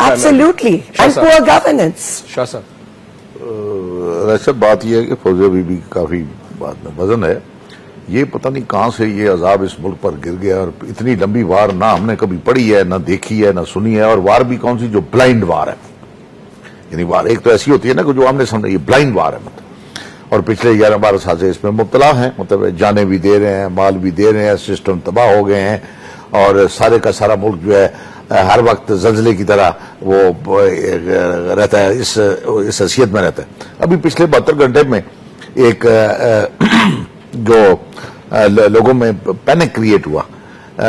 Absolutely. And poor governance. Shah sir. رشد بات یہ ہے کہ فوزیہ بی بی کی کافی بات میں وزن ہے. یہ پتہ نہیں کہاں سے یہ عذاب اس ملک پر گر گیا, اور اتنی لمبی وار نہ ہم نے کبھی پڑھی ہے, نہ دیکھی ہے, نہ سنی ہے. اور وار بھی کون سی, جو بلائنڈ وار ہے. یعنی وار ایک تو ایسی ہوتی ہے نا کہ جو ہم نے سمجھا, یہ بلائنڈ وار ہے مطلب. اور پچھلے 11-12 سال سے اس میں مبتلا ہیں, مطلب جانیں بھی دے رہے ہیں, مال بھی دے رہے ہیں, سسٹم تباہ ہو گئے ہیں, اور سارے کا سارا ملک جو ہے ہر وقت زلزلے کی طرح وہ رہتا ہے, اس حیثیت میں رہتا ہے. ابھی پچھلے 72 گھنٹے میں ایک جو لوگوں میں پینک کریٹ ہوا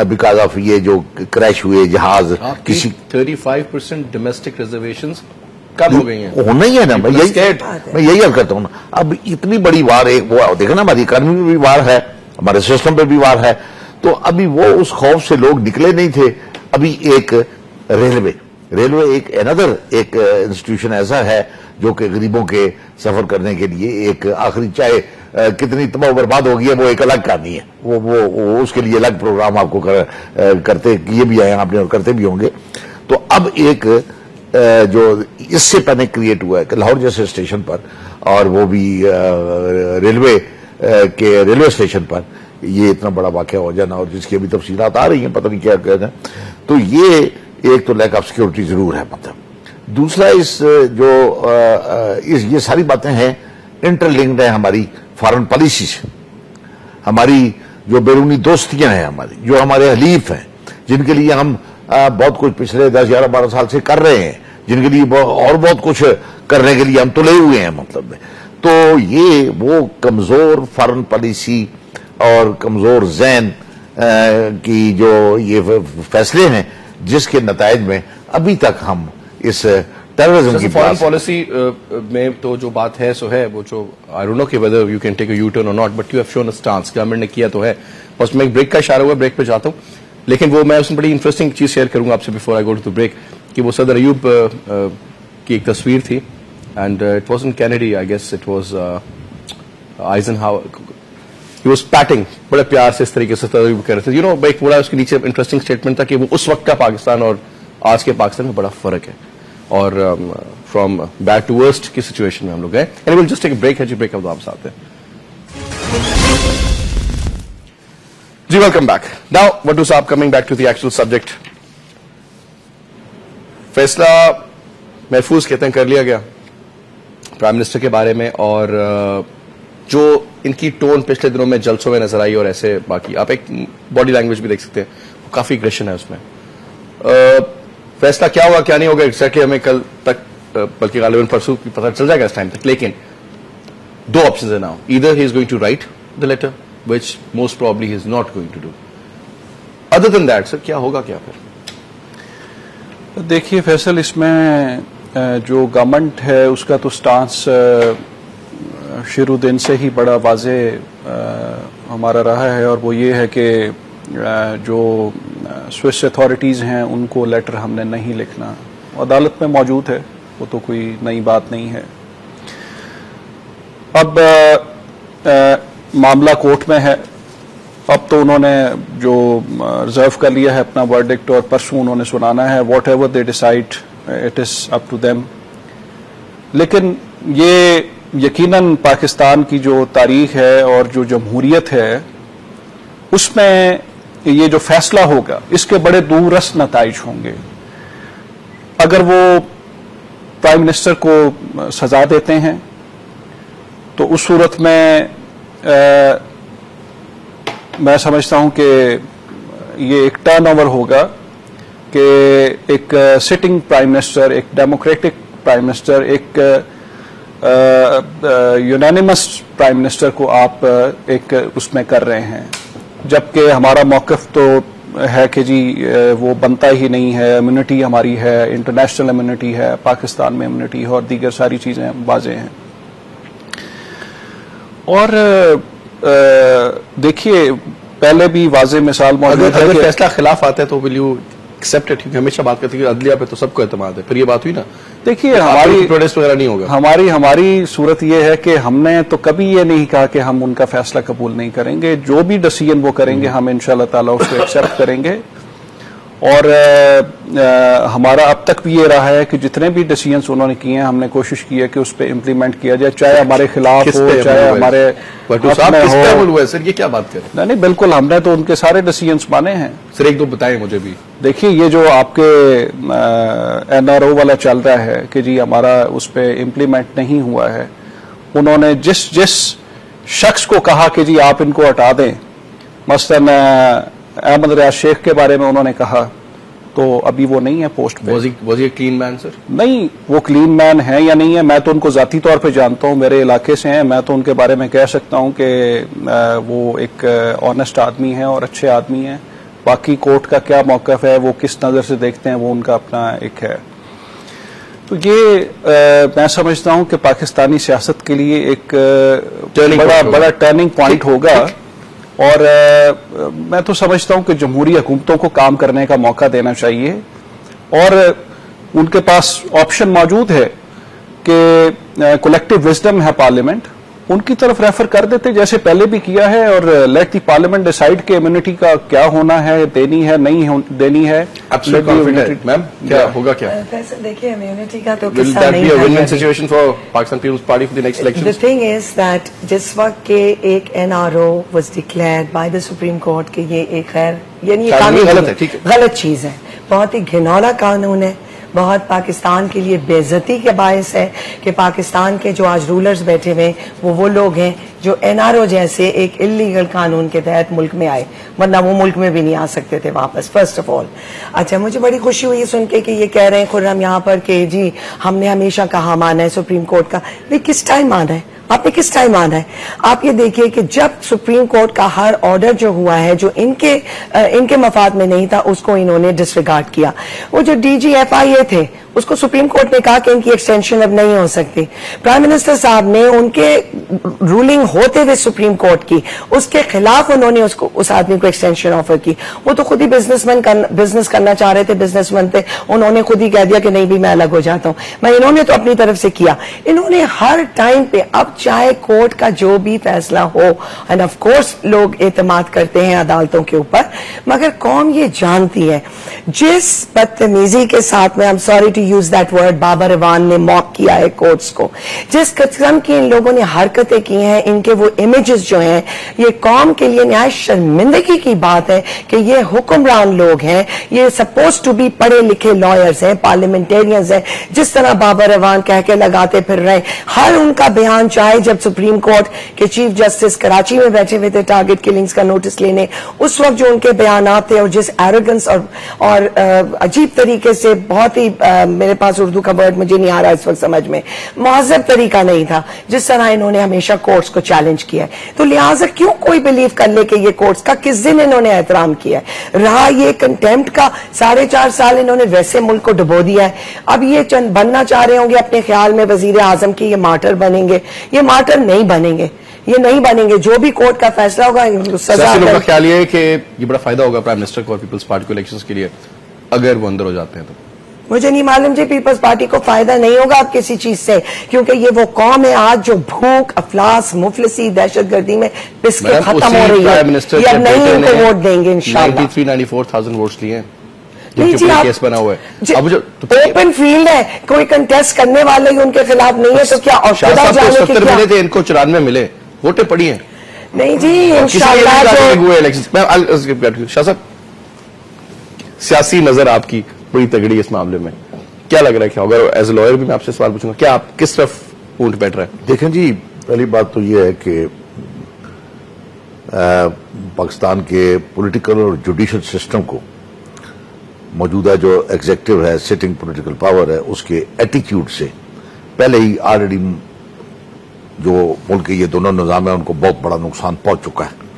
بیکاز آف یہ جو کریش ہوئے جہاز, کسی 35% ڈومیسٹک ریزرویشنز کم ہو گئی ہیں. ہونا ہی ہے نا, میں یہی عرض کرتا ہوں نا. اب اتنی بڑی وار ایک وہ دیکھا نا, ہماری اکانومی پہ بھی وار ہے, ہمارے سسٹم پہ بھی وار ہے. تو ابھی وہ اس خوف سے لوگ نکلے نہیں تھے. ابھی ایک ریلوے ایک اندر ایک انسٹیٹیوشن ایسا ہے جو کہ غریبوں کے سفر کرنے کے لیے ایک آخری, چاہے کتنی تباہ و برباد ہوگی ہے, وہ ایک الگ کہانی ہے. وہ اس کے لیے الگ پروگرام آپ کو کرتے کیے بھی آئے آپ نے اور کرتے بھی ہوں گے. تو اب ایک جو اس سے پینک کریٹ ہوا ہے کہ لاہور جیسے اسٹیشن پر, اور وہ بھی ریلوے اسٹیشن پر یہ اتنا بڑا واقعہ ہو جانا, اور جس کی ابھی تفصیلات آ رہی ہیں, پتہ نہیں کیا کہنا. تو یہ ایک تو لیک آف سیکورٹی ضرور ہے مطلب. دوسرا یہ ساری باتیں ہیں انٹر لنکڈ ہیں ہماری فارن پالیسی سے, ہماری جو بیرونی دوستیاں ہیں ہماری, جو ہمارے حلیف ہیں, جن کے لیے ہم بہت کچھ پچھلے 10-11-12 سال سے کر رہے ہیں, جن کے لیے اور بہت کچھ کرنے کے لیے ہم تلے ہوئے ہیں مطلب. تو یہ وہ کمزور فارن پالیسی اور کمزور ذہن کی جو یہ فیصلے ہیں, جس کے نتائج میں ابھی تک ہم اس ٹیررزم کی فارن پالیسی میں تو جو بات ہے سو ہے, وہ جو آئی ڈونٹ نو کہ whether you can take a U-turn or not, but you have shown a stance, government نے کیا تو ہے. بس میں ایک بریک کا اشارہ ہوا, بریک پہ جاتا ہوں, لیکن وہ میں اس میں بڑی انٹرسٹنگ چیز شیئر کروں گا آپ سے before I go to break, کہ وہ صدر ایوب کی ایک تصویر تھی, and it was in Kennedy, I guess it was Eisenhower, he was patting, بڑے پیار سے اس طریقے سے کر رہے تھے. ایک بڑا اس کے نیچے انٹرسٹنگ اسٹیٹمنٹ تھا کہ وہ اس وقت کا پاکستان اور آج کے پاکستان میں بڑا فرق ہے, اور فرام بیڈ ٹو ورسٹ کی سچویشن میں ہم لوگ گئے. And we'll just take a break ہے جی, بریک اب آپ ساتھ ہیں جی. Welcome back. ناؤ وڈو صاحب, coming back to the actual subject. فیصلہ محفوظ کہتے ہیں کر لیا گیا پرائم منسٹر کے بارے میں, اور جو ان کی ٹون پچھلے دنوں میں جلسوں میں نظر آئی, اور ایسے باقی آپ ایک باڈی لینگویج بھی دیکھ سکتے ہیں, کافی اگریشن ہے اس میں. فیصلہ کیا ہوگا کیا نہیں ہوگا ایگزیکٹلی ہمیں کل تک, بلکہ غالباً پرسوں پتہ چل جائے گا اس ٹائم تک. لیکن دو آپشنز ہیں now, either he is going to write the letter which most probably he is not going to do. Other than that, sir, کیا ہوگا کیا پھر؟ دیکھیے فیصل, اس میں جو گورنمنٹ ہے اس کا تو سٹانس شروع دن سے ہی بڑا واضح ہمارا رہا ہے, اور وہ یہ ہے کہ جو سوئس اتھارٹیز ہیں ان کو لیٹر ہم نے نہیں لکھنا. عدالت میں موجود ہے, وہ تو کوئی نئی بات نہیں ہے. اب معاملہ کورٹ میں ہے, اب تو انہوں نے جو ریزرو کر لیا ہے اپنا ورڈکٹ, اور پرسوں انہوں نے سنانا ہے. Whatever they decide it is up to them. لیکن یہ یقیناً پاکستان کی جو تاریخ ہے اور جو جمہوریت ہے اس میں یہ جو فیصلہ ہوگا اس کے بڑے دوررس نتائج ہوں گے. اگر وہ پرائم منسٹر کو سزا دیتے ہیں تو اس صورت میں میں سمجھتا ہوں کہ یہ ایک ٹرن اوور ہوگا کہ ایک سٹنگ پرائم منسٹر, ایک ڈیموکریٹک پرائم منسٹر, ایک یونانیمس پرائم منسٹر کو آپ ایک اس میں کر رہے ہیں, جبکہ ہمارا موقف تو ہے کہ جی وہ بنتا ہی نہیں ہے. امیونٹی ہماری ہے, انٹرنیشنل امیونٹی ہے, پاکستان میں امیونٹی ہے, اور دیگر ساری چیزیں واضح ہیں. اور دیکھیے پہلے بھی واضح مثال موجود ہے. اگر فیصلہ خلاف آتا ہے تو ول یو ایکسپٹ اٹ؟ کیونکہ ہمیشہ بات کرتے ہیں کہ عدلیہ پہ تو سب کو اعتماد ہے, پھر یہ بات ہوئی نا. دیکھیے ہماری پروٹیسٹ وغیرہ نہیں ہوگا. ہماری صورت یہ ہے کہ ہم نے تو کبھی یہ نہیں کہا کہ ہم ان کا فیصلہ قبول نہیں کریں گے. جو بھی ڈیسیژن وہ کریں گے ہم انشاءاللہ تعالی اس کو ایکسپٹ کریں گے. اور ہمارا اب تک بھی یہ رہا ہے کہ جتنے بھی ڈیسیجنس انہوں نے کیے ہیں ہم نے کوشش کی ہے کہ اس پہ امپلیمنٹ کیا جائے، چاہے ہمارے خلاف ہو چاہے ہمارے سر یہ کیا بات کریں؟ نہیں بالکل، ہم نے تو ان کے سارے ڈیسیجنس مانے ہیں. سر ایک دو بتائیں مجھے بھی. دیکھیے یہ جو آپ کے NRO والا چل رہا ہے کہ جی ہمارا اس پہ امپلیمنٹ نہیں ہوا ہے، انہوں نے جس شخص کو کہا کہ جی آپ ان کو ہٹا دیں، مثلاً احمد ریاض شیخ کے بارے میں انہوں نے کہا، تو ابھی وہ نہیں ہے پوسٹ پہ. واز ہی کلین مین سر؟ نہیں، وہ کلین مین ہے یا نہیں ہے میں تو ان کو ذاتی طور پہ جانتا ہوں، میرے علاقے سے ہیں، میں تو ان کے بارے میں کہہ سکتا ہوں کہ وہ ایک آنےسٹ آدمی ہیں اور اچھے آدمی ہیں. باقی کورٹ کا کیا موقف ہے، وہ کس نظر سے دیکھتے ہیں، وہ ان کا اپنا ایک ہے. تو یہ میں سمجھتا ہوں کہ پاکستانی سیاست کے لیے ایک بڑا ٹرننگ پوائنٹ ہوگا، اور میں تو سمجھتا ہوں کہ جمہوری حکومتوں کو کام کرنے کا موقع دینا چاہیے، اور ان کے پاس آپشن موجود ہے کہ کولیکٹیو وزڈم ہے پارلیمنٹ، ان کی طرف ریفر کر دیتے جیسے پہلے بھی کیا ہے، اور لیٹ دی پارلیمنٹ ڈیسائیڈ کہ امیونٹی کا کیا ہونا ہے، دینی ہے نہیں دینی ہے. میم کیا ہوگا؟ کیا دیکھیے امیونٹی کا تو will that be a win-win situation for Pakistan People's Party for the next elections? The thing is that جس وقت کے ایک NRO was declared by the Supreme Court کہ یہ ایک خیر یعنی یہ قانون غلط چیز ہے، بہت ہی گھناؤنا قانون ہے، بہت پاکستان کے لیے بے عزتی کے باعث ہے کہ پاکستان کے جو آج رولرز بیٹھے ہوئے وہ لوگ ہیں جو NRO جیسے ایک اللیگل قانون کے تحت ملک میں آئے، ورنہ وہ ملک میں بھی نہیں آ سکتے تھے واپس. فرسٹ آف آل اچھا مجھے بڑی خوشی ہوئی سن کے کہ یہ کہہ رہے ہیں خرم یہاں پر کہ جی ہم نے ہمیشہ کہا مانا ہے سپریم کورٹ کا. کس ٹائم مانا ہے آپ نے؟ کس ٹائم مانا ہے؟ آپ یہ دیکھیے کہ جب سپریم کورٹ کا ہر آرڈر جو ہوا ہے جو ان کے مفاد میں نہیں تھا اس کو انہوں نے ڈسریگارڈ کیا. وہ جو DGFIA تھے اس کو سپریم کورٹ نے کہا کہ ان کی ایکسٹینشن اب نہیں ہو سکتی. پرائم منسٹر صاحب نے ان کے رولنگ ہوتے ہوئے سپریم کورٹ کی اس کے خلاف انہوں نے اس آدمی کو ایکسٹینشن آفر کی. وہ تو خود ہی بزنس کرنا چاہ رہے تھے، بزنس مین تھے، انہوں نے خود ہی کہہ دیا کہ نہیں بھی میں الگ ہو جاتا ہوں. انہوں نے تو اپنی طرف سے کیا. انہوں نے ہر ٹائم پہ اب چاہے کورٹ کا جو بھی فیصلہ ہو، اینڈ آف کورس لوگ اعتماد کرتے ہیں عدالتوں کے اوپر، مگر قوم یہ جانتی ہے جس بدتمیزی کے ساتھ میں sorry to use that word Babar Awan نے موک کیا ہے کورٹس کو، جس قسم کی ان لوگوں نے حرکتیں کی ہیں، ان کے وہ امیجز جو ہیں، یہ قوم کے لیے نہایت شرمندگی کی بات ہے کہ یہ حکمران لوگ ہیں، یہ سپوز ٹو بی پڑھے لکھے لائرز ہیں، پارلیمنٹیرینز ہیں، جس طرح بابر ایوان کہہ کے لگاتے پھر رہے. ہر ان کا بیان چاہے جب سپریم کورٹ کے چیف جسٹس کراچی میں بیٹھے ہوئے تھے ٹارگٹ کلنگز کا نوٹس لینے، اس وقت جو ان کے بیانات تھے اور جس ایروگنس اور عجیب طریقے سے، بہت ہی میرے پاس اردو کا ورڈ مجھے نہیں آ رہا اس وقت سمجھ میں، مہذب طریقہ نہیں تھا جس طرح انہوں نے ہمیشہ کورٹس کو چیلنج کیا ہے. تو لہٰذا کیوں کوئی بلیو کر لے کہ یہ کورٹس کا کس دن انہوں نے احترام کیا ہے؟ رہا یہ کنٹیمپٹ کا 4.5 سال انہوں نے ویسے ملک کو ڈبو دیا ہے. اب یہ بننا چاہ رہے ہوں گے اپنے خیال میں وزیر اعظم کی یہ مارٹر بنیں گے، یہ مارٹر نہیں بنیں گے، یہ نہیں بنیں گے. جو بھی کورٹ کا فیصلہ ہوگا سزا. کا خیال یہ ہے کہ یہ بڑا فائدہ ہوگا پرائم منسٹر کو اور پیپلز پارٹی کو الیکشنز کے لیے اگر وہ اندر ہو جاتے ہیں تو؟ مجھے نہیں معلوم جی، پیپلز پارٹی کو فائدہ نہیں ہوگا اب کسی چیز سے، کیونکہ یہ وہ قوم ہے آج جو بھوک، افلاس، مفلسی، دہشت گردی میں پس کے ختم ہو رہی ہے. یہ اب نہیں ان کو ووٹ دیں گے انشاءاللہ. 93,000 ووٹس لیے ہیں. نہیں جی، کیس بنا ہوا ہے، اوپن فیلڈ ہے، کوئی کنٹیسٹ کرنے والے ان کے خلاف نہیں ہے، تو کیا اور خدا جانے کہ کیا ملے تھے، ان کو 94 ملے، ووٹیں پڑی ہیں. نہیں جی انشاءاللہ. شاہ صاحب سیاسی نظر آپ کی بڑی تگڑی اس معاملے میں، کیا لگ رہا ہے کہ اگر ایز اے لائر بھی میں آپ سے سوال پوچھوں گا، کیا آپ کس طرف اونٹ بیٹھ رہا ہے؟ دیکھیں جی، پہلی بات تو یہ ہے کہ پاکستان کے پولیٹیکل اور جوڈیشل سسٹم کو موجودہ جو ایگزیکٹو ہے، سٹنگ پولیٹیکل پاور ہے، اس کے ایٹیٹیوڈ سے پہلے ہی آلریڈی جو ملک کے یہ دونوں نظام ہیں ان کو بہت بڑا نقصان پہنچ چکا ہے.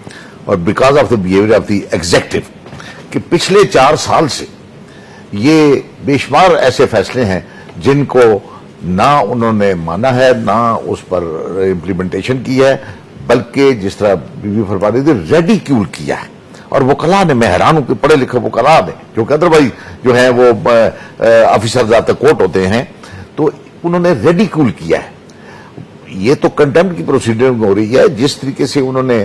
اور because of the behaviour of the executive کہ پچھلے 4 سال سے یہ بے شمار ایسے فیصلے ہیں جن کو نہ انہوں نے مانا ہے، نہ اس پر امپلیمنٹیشن کی ہے، بلکہ جس طرح بی بی فرما رہی تھی ریڈیکیول کیا ہے. اور وکلا نے، میں حیران ہوں کہ پڑھے لکھے وکلا نے جو کہ ادروائز جو ہیں وہ آفیسر ذات کورٹ ہوتے ہیں، تو انہوں نے ریڈیکیول کیا ہے. یہ تو کنٹیمپٹ کی پروسیڈنگ ہو رہی ہے. جس طریقے سے انہوں نے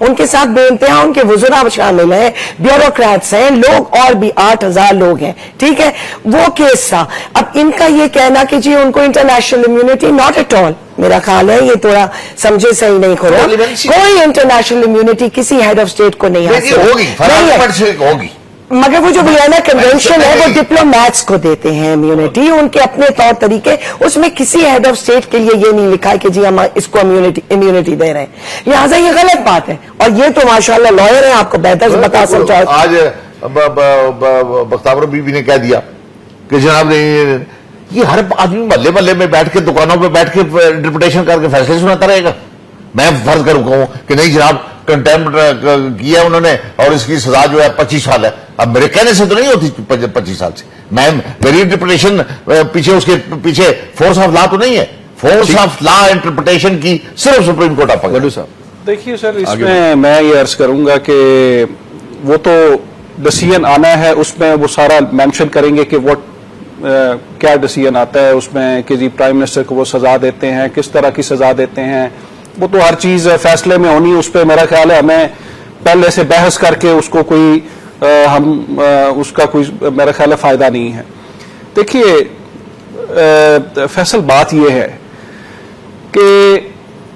ان کے ساتھ بے انتہا ان کے وزراء شامل ہیں, بیوروکریٹس ہیں, لوگ اور بھی 8,000 لوگ ہیں, ٹھیک ہے. وہ کیس تھا. اب ان کا یہ کہنا کہ جی ان کو international immunity, not at all, میرا خیال ہے یہ تھوڑا سمجھے صحیح نہیں کھولا. کوئی انٹرنیشنل امیونٹی کسی ہیڈ آف اسٹیٹ کو نہیں ہوگی, مگر وہ جو وینا کنونشن ہے وہ ڈپلومیٹس کو دیتے ہیں امیونٹی, ان کے اپنے طور طریقے. اس میں کسی ہیڈ آف اسٹیٹ کے لیے یہ نہیں لکھا ہے کہ جی ہم اس کو امیونٹی دے رہے ہیں, لہٰذا یہ غلط بات ہے. اور یہ تو ماشاءاللہ لائر ہیں, آپ کو بہتر بتا سمجھا. آج بختیار بیوی نے کہہ دیا کہ جناب یہ ہر آدمی محلے محلے میں بیٹھ کے دکانوں پہ بیٹھ کے انٹرپریٹیشن کر کے فیصلے سناتا رہے گا. میں فرض کروں کہوں کہ نہیں جناب کنٹیمپٹ کیا انہوں نے اور اس کی سزا جو ہے 25 سال ہے. اب میرے کہنے سے تو نہیں ہوتی 25 سال سے, میری انٹرپریٹیشن پیچھے اس کے پیچھے فورس آف لا تو نہیں ہے. فورس آف لا انٹرپریٹیشن کی صرف سپریم کورٹ آپ گڈو صاحب. دیکھیے سر, اس میں یہ عرض کروں گا کہ وہ تو ڈیسیژن آنا ہے, اس میں وہ سارا مینشن کریں گے کہ کیا ڈیسیژن آتا ہے اس میں کہ جی پرائم منسٹر کو وہ سزا دیتے ہیں, کس طرح کی سزا دیتے ہیں. وہ تو ہر چیز فیصلے میں ہونی, اس پہ میرا خیال ہے ہمیں پہلے سے بحث کر کے اس کو کوئی اس کا کوئی میرا خیال ہے فائدہ نہیں ہے. دیکھیے فیصل, بات یہ ہے کہ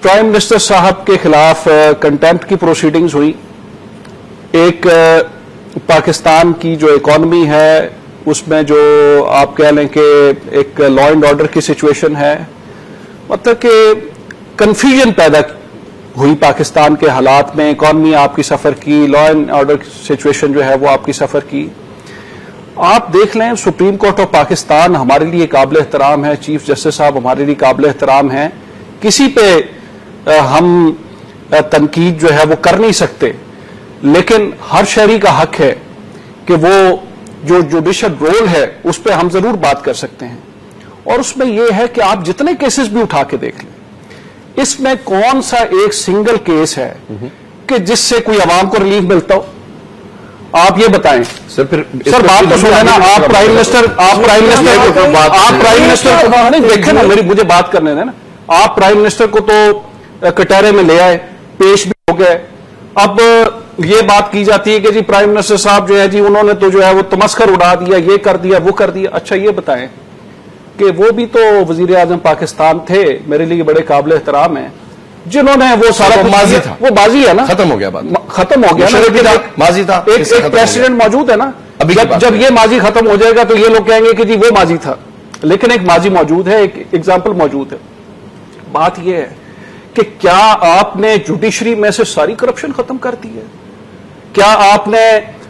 پرائم منسٹر صاحب کے خلاف کنٹیمپٹ کی پروسیڈنگز ہوئی. ایک پاکستان کی جو اکانومی ہے اس میں جو آپ کہہ لیں کہ ایک لا اینڈ آرڈر کی سچویشن ہے, مطلب کہ کنفیوژن پیدا ہوئی پاکستان کے حالات میں. اکانومی آپ کی سفر کی, لا اینڈ آرڈر سچویشن جو ہے وہ آپ کی سفر کی. آپ دیکھ لیں سپریم کورٹ آف پاکستان ہمارے لیے قابل احترام ہے, چیف جسٹس صاحب ہمارے لیے قابل احترام ہیں, کسی پہ ہم تنقید جو ہے وہ کر نہیں سکتے, لیکن ہر شہری کا حق ہے کہ وہ جو جوڈیشل رول ہے اس پہ ہم ضرور بات کر سکتے ہیں. اور اس میں یہ ہے کہ آپ جتنے کیسز بھی اٹھا کے دیکھ لیں, اس میں کون سا ایک سنگل کیس ہے کہ جس سے کوئی عوام کو ریلیف ملتا ہو؟ آپ یہ بتائیں سر. سر بات تو سنیں نا, آپ پرائم منسٹر دیکھیں نا, مجھے بات کرنے دیں نا. آپ پرائم منسٹر کو تو کٹہرے میں لے آئے, پیش بھی ہو گئے. اب یہ بات کی جاتی ہے کہ جی پرائم منسٹر صاحب جو ہے جی انہوں نے تو جو ہے وہ تمسخر اڑا دیا, یہ کر دیا وہ کر دیا. اچھا یہ بتائیں کہ وہ بھی تو وزیر اعظم پاکستان تھے, میرے لیے بڑے قابل احترام ہیں, جنہوں نے وہ سارا ماضی تھا, وہ بازی ہے نا, ختم ہو گیا, ختم ہو گیا, ماضی تھا. ایک پریسیڈنٹ موجود ہے نا, جب یہ ماضی ختم ہو جائے گا تو یہ لوگ کہیں گے کہ جی وہ ماضی تھا, لیکن ایک ماضی موجود ہے, ایک ایگزامپل موجود ہے. بات یہ ہے کہ کیا آپ نے جوڈیشری میں سے ساری کرپشن ختم کر دی ہے؟ کیا آپ نے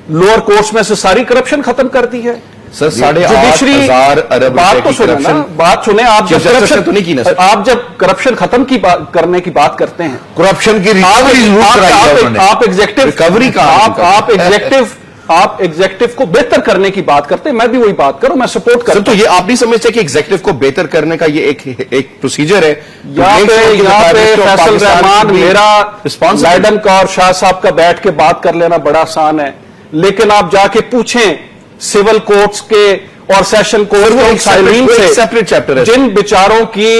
لوور کورٹس میں سے ساری کرپشن ختم کر دی ہے؟ سر 8,500 ارب بات تو سنیں نا, بات سنیں. آپ جب کرپشن ختم کرنے کی بات کرتے ہیں, کرپشن کی آپ ایگزیکٹو کو بہتر کرنے کی بات کرتے ہیں, میں بھی وہی بات کروں, میں سپورٹ کرتا ہوں. تو یہ آپ نہیں سمجھتے کہ ایگزیکٹو کو بہتر کرنے کا یہ ایک پروسیجر ہے؟ یہاں پہ فیصل رحمان, میرا لائڈن کا اور شاہ صاحب کا بیٹھ کے بات کر لینا بڑا آسان ہے, لیکن آپ جا کے پوچھیں سول کورٹس کے اور سیشن کورٹ سے, جن بیچاروں کی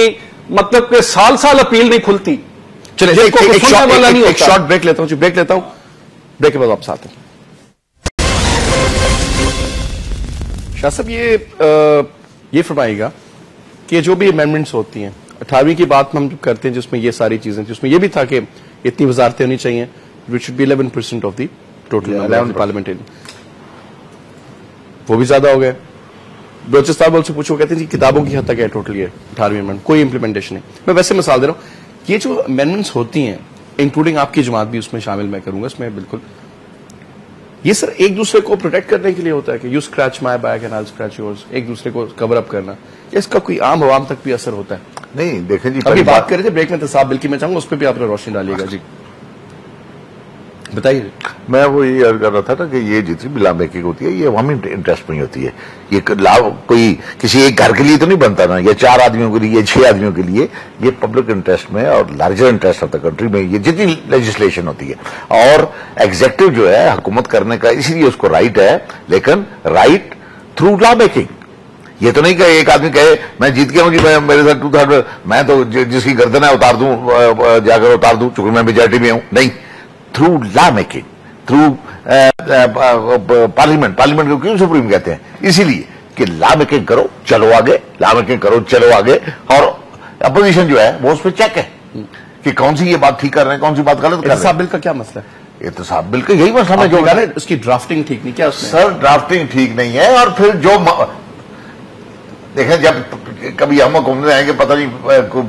مطلب کہ سال اپیل نہیں کھلتی. چلے ایک شارٹ بریک لیتا ہوں, بریک کے بعد واپس آتے ہیں. شاہ صاحب یہ فرمائے گا کہ جو بھی امینڈمنٹس ہوتی ہیں 18ویں کی بات ہم کرتے ہیں جس میں یہ ساری چیزیں, جس میں یہ بھی تھا کہ اتنی وزارتیں ہونی چاہیے, which should be 11% of the total parliament, وہ بھی زیادہ ہو گئے. بلوچستان سے پوچھو, کہتے ہیں جی کتابوں کی حد تک ہے ٹوٹل یہ 18ویں امینڈمنٹ, کوئی امپلیمنٹیشن نہیں. میں ویسے مثال دے رہا ہوں, یہ جو امینڈمنٹس ہوتی ہیں انکلوڈنگ آپ کی جماعت بھی اس میں شامل میں کروں گا, اس میں بالکل یہ سر ایک دوسرے کو پروٹیکٹ کرنے کے لیے ہوتا ہے کہ you scratch my back and I scratch yours, ایک دوسرے کو کور اپ کرنا, یا اس کا کوئی عام عوام تک بھی اثر ہوتا ہے؟ نہیں دیکھیں جی, ابھی بات کر رہے تھے بریک میں تصاحب بلکہ میں چاہوں گا اس پہ بھی آپ نے روشنی ڈالیے گا. جی بتائیے. میں وہ یہ عرض کر رہا تھا کہ یہ جتنی بھی لا میکنگ ہوتی ہے یہ عوامی انٹرسٹ میں ہی ہوتی ہے. یہ کوئی کسی ایک گھر کے لیے تو نہیں بنتا نا, یا 4 آدمیوں کے لیے یا 6 آدمیوں کے لیے. یہ پبلک انٹرسٹ میں اور larger interest of the country میں یہ جتنی لیجسلیشن ہوتی ہے. اور ایگزیکٹو جو ہے حکومت کرنے کا اسی لیے اس کو رائٹ ہے, لیکن رائٹ تھرو لا میکنگ. یہ تو نہیں کہ ایک آدمی کہے میں جیت گیا ہوں جی، میرے ساتھ 2/3 میں تو جس کی گردن ہے اتار دوں، جا کر اتار دوں چونکہ میں میجارٹی میں ہوں. نہیں، through law making, through parliament کو کیوں سپریم کہتے ہیں؟ اسی لیے کہ لا میکنگ کرو چلو آگے، لا میکنگ کرو چلو آگے، اور اپوزیشن جو ہے وہ اس پہ چیک ہے کہ کون سی یہ بات ٹھیک کر رہے ہیں، کون سی بات غلط کر رہے ہیں. احتساب بل کا کیا مسئلہ ہے؟ احتساب بل کا یہی مسئلہ ہے جو اس کی ڈرافٹنگ ٹھیک نہیں کیا سر، ڈرافٹنگ ٹھیک نہیں ہے. اور پھر جو دیکھیں جب کبھی ہم حکومت آئیں گے پتہ نہیں،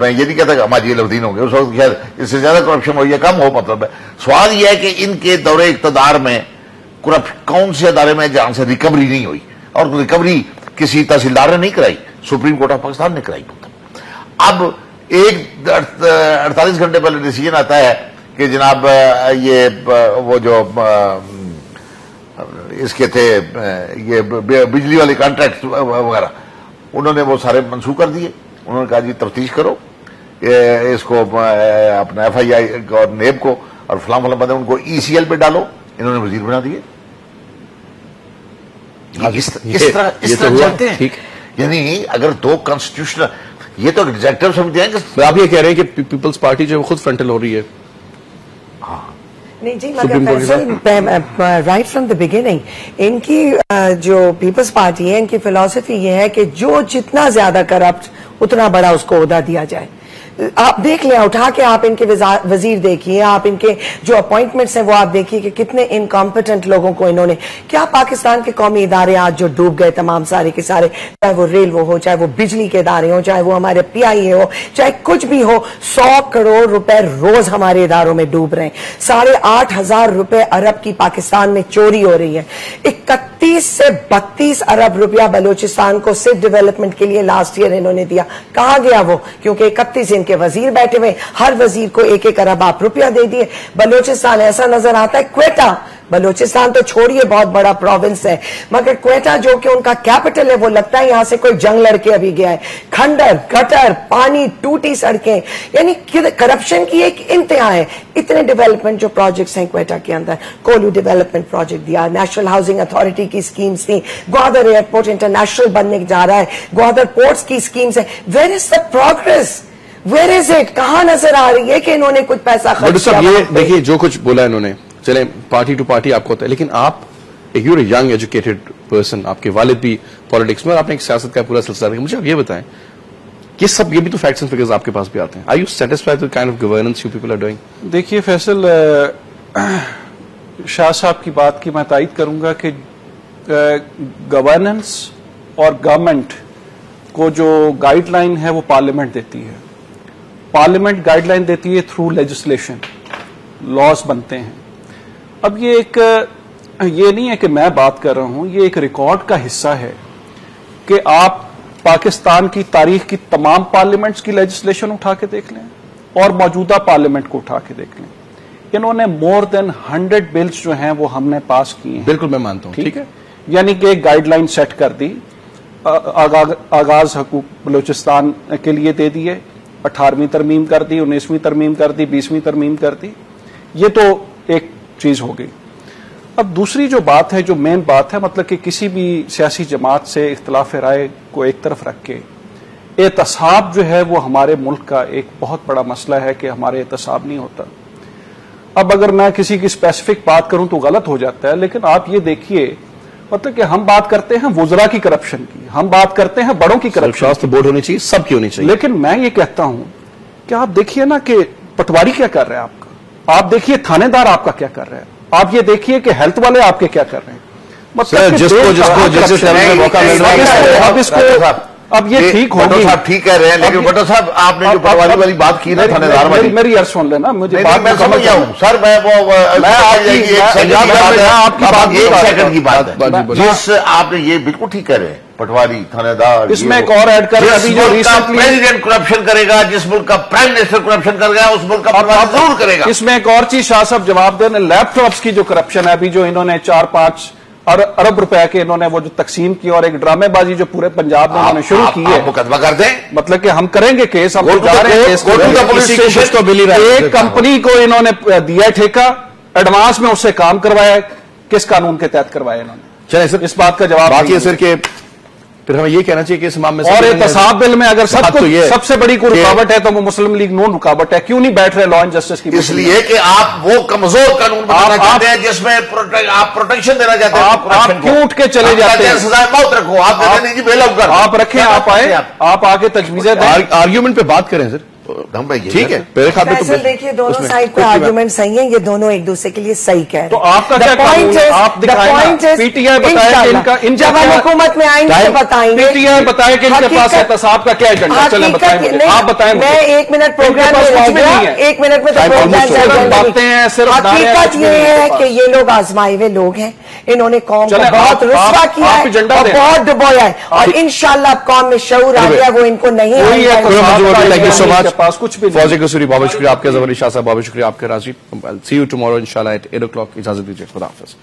میں یہ نہیں کہتا کہ ہماری یہ لفظین ہوں گے، اس وقت خیر اس سے زیادہ کرپشن ہو یا کم ہو. مطلب ہے سوال یہ ہے کہ ان کے دور اقتدار میں کون سے ادارے میں جہاں سے ریکوری نہیں ہوئی، اور ریکوری کسی تحصیلدار نے نہیں کرائی، سپریم کورٹ آف پاکستان نے کرائی. اب 48 گھنٹے پہلے ڈیسیجن آتا ہے کہ جناب یہ وہ جو اس کے تھے یہ بجلی والے کانٹریکٹ وغیرہ، انہوں نے وہ سارے منسوخ کر دیے. انہوں نے کہا جی تفتیش کرو اس کو، اپنا ایف آئی آئی اور نیب کو اور فلاں فلاں بندے ان کو ECL پہ ڈالو. انہوں نے وزیر بنا دیے. اس طرح چلتے ہیں. یعنی اگر دو کانسٹیٹیوشنل، یہ تو ایگزیکٹو سمجھتے ہیں کہ آپ یہ کہہ رہے ہیں کہ پیپلز پارٹی جو ہے وہ خود فرنٹل ہو رہی ہے. نہیں جی، مگر رائٹ فرام دا بگننگ ان کی جو پیپلز پارٹی ہے، ان کی فلسفی یہ ہے کہ جو جتنا زیادہ کرپٹ اتنا بڑا اس کو عہدہ دیا جائے. آپ دیکھ لیں، اٹھا کے آپ ان کے وزیر دیکھیے، آپ ان کے جو اپوائنٹمنٹس ہیں وہ آپ دیکھیے کہ کتنے انکمپیٹنٹ لوگوں کو انہوں نے. کیا پاکستان کے قومی ادارے آج جو ڈوب گئے تمام سارے کے سارے، چاہے وہ ریلوے ہو، چاہے وہ بجلی کے ادارے ہوں، چاہے وہ ہمارے PIA ہو، چاہے کچھ بھی ہو، 100 کروڑ روپے روز ہمارے اداروں میں ڈوب رہے ہیں. 8,500 روپے ارب کی پاکستان میں چوری ہو رہی ہے. 31 سے 32 ارب روپیہ بلوچستان کو صرف ڈیولپمنٹ کے لیے لاسٹ ایئر انہوں نے دیا. کہاں گیا وہ؟ کیونکہ 31 ان کے وزیر بیٹھے ہوئے، ہر وزیر کو 1 ارب آپ روپیہ دے دیے. بلوچستان ایسا نظر آتا ہے، کوئٹہ، بلوچستان تو چھوڑیے بہت بڑا پروونس ہے، مگر کوئٹہ جو کہ ان کا کیپٹل ہے وہ لگتا ہے یہاں سے کوئی جنگ لڑ کے ابھی گیا ہے. کھنڈر، گٹر، پانی، ٹوٹی سڑکیں، یعنی کرپشن کی ایک انتہا ہے. اتنے ڈیولپمنٹ جو پروجیکٹس ہیں کوئٹہ کے اندر، کولو ڈیولپمنٹ پروجیکٹ دیا، نیشنل ہاؤسنگ اتھارٹی کی سکیمز تھیں، گوادر ایئرپورٹ انٹرنیشنل بننے جا رہا ہے، گوادر پورٹس کی سکیمز ہیں. Where is the progress? Where is it? کہاں نظر آ رہی ہے کہ انہوں نے کچھ پیسہ خرچ کیا؟ یہ دیکھیے جو کچھ بولا انہوں نے، چلیں پارٹی ٹو پارٹی آپ کو ہوتا ہے، لیکن آپ you a young educated person, آپ کے والد بھی پالیٹکس میں اور آپ نے ایک سیاست کا پورا سلسلہ دیکھا. مجھے آپ یہ بتائیں، یہ سب، یہ بھی تو فیکٹس اینڈ فگرز آپ کے پاس بھی آتے ہیں. Are you satisfied with kind of governance you people are doing? دیکھیے فیصل، شاہ صاحب کی بات کی میں تائید کروں گا کہ گورننس اور گورنمنٹ کو جو گائیڈ لائن ہے وہ پارلیمنٹ دیتی ہے. پارلیمنٹ گائیڈ لائن دیتی ہے تھرو لیجسلیشن، لاز بنتے ہیں. اب یہ نہیں ہے کہ میں بات کر رہا ہوں، یہ ایک ریکارڈ کا حصہ ہے کہ آپ پاکستان کی تاریخ کی تمام پارلیمنٹس کی لیجسلیشن اٹھا کے دیکھ لیں اور موجودہ پارلیمنٹ کو اٹھا کے دیکھ لیں. انہوں نے مور دین 100 بلز جو ہیں وہ ہم نے پاس کیے ہیں. بالکل میں مانتا ہوں، ٹھیک ہے. یعنی کہ ایک گائیڈ لائن سیٹ کر دی، آغاز حقوق بلوچستان کے لیے دے دیے، 18ویں ترمیم کر دی، 19ویں ترمیم کر دی، 20ویں ترمیم کر دی. یہ تو ایک چیز ہو گئی. اب دوسری جو بات ہے، جو مین بات ہے، مطلب کہ کسی بھی سیاسی جماعت سے اختلاف رائے کو ایک طرف رکھ کے احتساب جو ہے وہ ہمارے ملک کا ایک بہت بڑا مسئلہ ہے کہ ہمارے احتساب نہیں ہوتا. اب اگر میں کسی کی اسپیسیفک بات کروں تو غلط ہو جاتا ہے، لیکن آپ یہ دیکھیے، مطلب کہ ہم بات کرتے ہیں وزراء کی کرپشن کی، ہم بات کرتے ہیں بڑوں کی کرپشن کی، بورڈ ہونی چاہیے، سب کی ہونی چاہیے. لیکن میں یہ کہتا ہوں کہ آپ دیکھیے نا کہ پٹواری کیا کر رہے ہیں آپ کا، آپ دیکھیے تھانے دار آپ کا کیا کر رہے ہیں، آپ یہ دیکھیے کہ ہیلتھ والے آپ کے کیا کر رہے ہیں. مطلب اب یہ ٹھیک ہوگی، صاحب ٹھیک کہہ رہے ہیں، لیکن بٹو صاحب آپ نے جو پٹواری والی بات کی نا تھانے دار والی، میری عرض سن لینا، مجھے بات میں سمجھ گیا ہوں سر. میں آپ کی 1 سیکنڈ کی بات ہے جس آپ نے یہ بالکل ٹھیک کہہ رہے ہیں، پٹواری، تھانے دار. اس میں ایک اور ایڈ کر، ابھی جو پریزیڈنٹ کرپشن کرے گا، جس ملک کا پرائم منسٹر کرپشن کرے گا، اس ملک کا پٹواری ضرور کرے گا. اس میں ایک اور چیز شاہ صاحب جواب دیں، لیپ ٹاپس کی جو کرپشن ہے ابھی جو انہوں نے 4-5 ارب روپے کے انہوں نے وہ جو تقسیم کی اور ایک ڈرامے بازی جو پورے پنجاب میں انہوں نے شروع کی ہے، مقدمہ کر دیں. مطلب کہ ہم کریں گے کیس، ہم جا رہے ہیں کیس. ایک کمپنی کو انہوں نے دیا ٹھیکہ، ایڈوانس میں اس سے کام کروایا، کس قانون کے تحت کروایا انہوں نے؟ چلیں سر، اس بات کا جواب بات یہ سر کہ پھر ہمیں یہ کہنا چاہیے کہ اس امام میں اور احتساب بل میں اگر سب سے بڑی کوئی رکاوٹ ہے تو وہ مسلم لیگ نون رکاوٹ ہے. کیوں نہیں بیٹھ رہے لا اینڈ جسٹس کی؟ اس لیے کہ آپ وہ کمزور قانون بنانا چاہتے ہیں جس میں آپ پروٹیکشن دینا چاہتے ہیں. آپ کیوں اٹھ کے چلے جاتے ہیں؟ سزائے موت رکھو. آپ کہتے ہیں جی بیل آؤٹ کر آپ رکھیں, آپ آئے, آپ آ کے تجویزیں دیں. آرگیومنٹ پہ بات کریں سر. ٹھیک ہے, میرے خیال میں فیصل دیکھیے دونوں سائڈ پہ آرگومنٹ صحیح ہیں, یہ دونوں ایک دوسرے کے لیے صحیح کہہ رہے ہیں. تو آپ کا کیا قانون ہے؟ آپ دکھائیں. پی ٹی آئی بتائے کہ جب ہم حکومت میں آئیں گے بتائیں گے. پی ٹی آئی بتائے کہ ان کے پاس احتساب کا کیا ایجنڈا. چلیں بتائیں, آپ بتائیں. میں 1 منٹ پروگرام میں رہ گیا, 1 منٹ میں حقیقت یہ ہے کہ یہ لوگ آزمائے ہوئے لوگ ہیں. انہوں نے قوم کو بہت رسوا کیا ہے اور بہت ڈبویا ہے, اور انشاءاللہ اب قوم میں شعور آ گیا, وہ ان کو نہیں کچھ بھی. فوزی قصوری بہت شکریہ آپ کے. زبر شاہ صاحب بہت شکریہ آپ کے. راضی سی یو ٹمارو انشاءاللہ at 8 o'clock. اجازت دیجیے, خدا حافظ.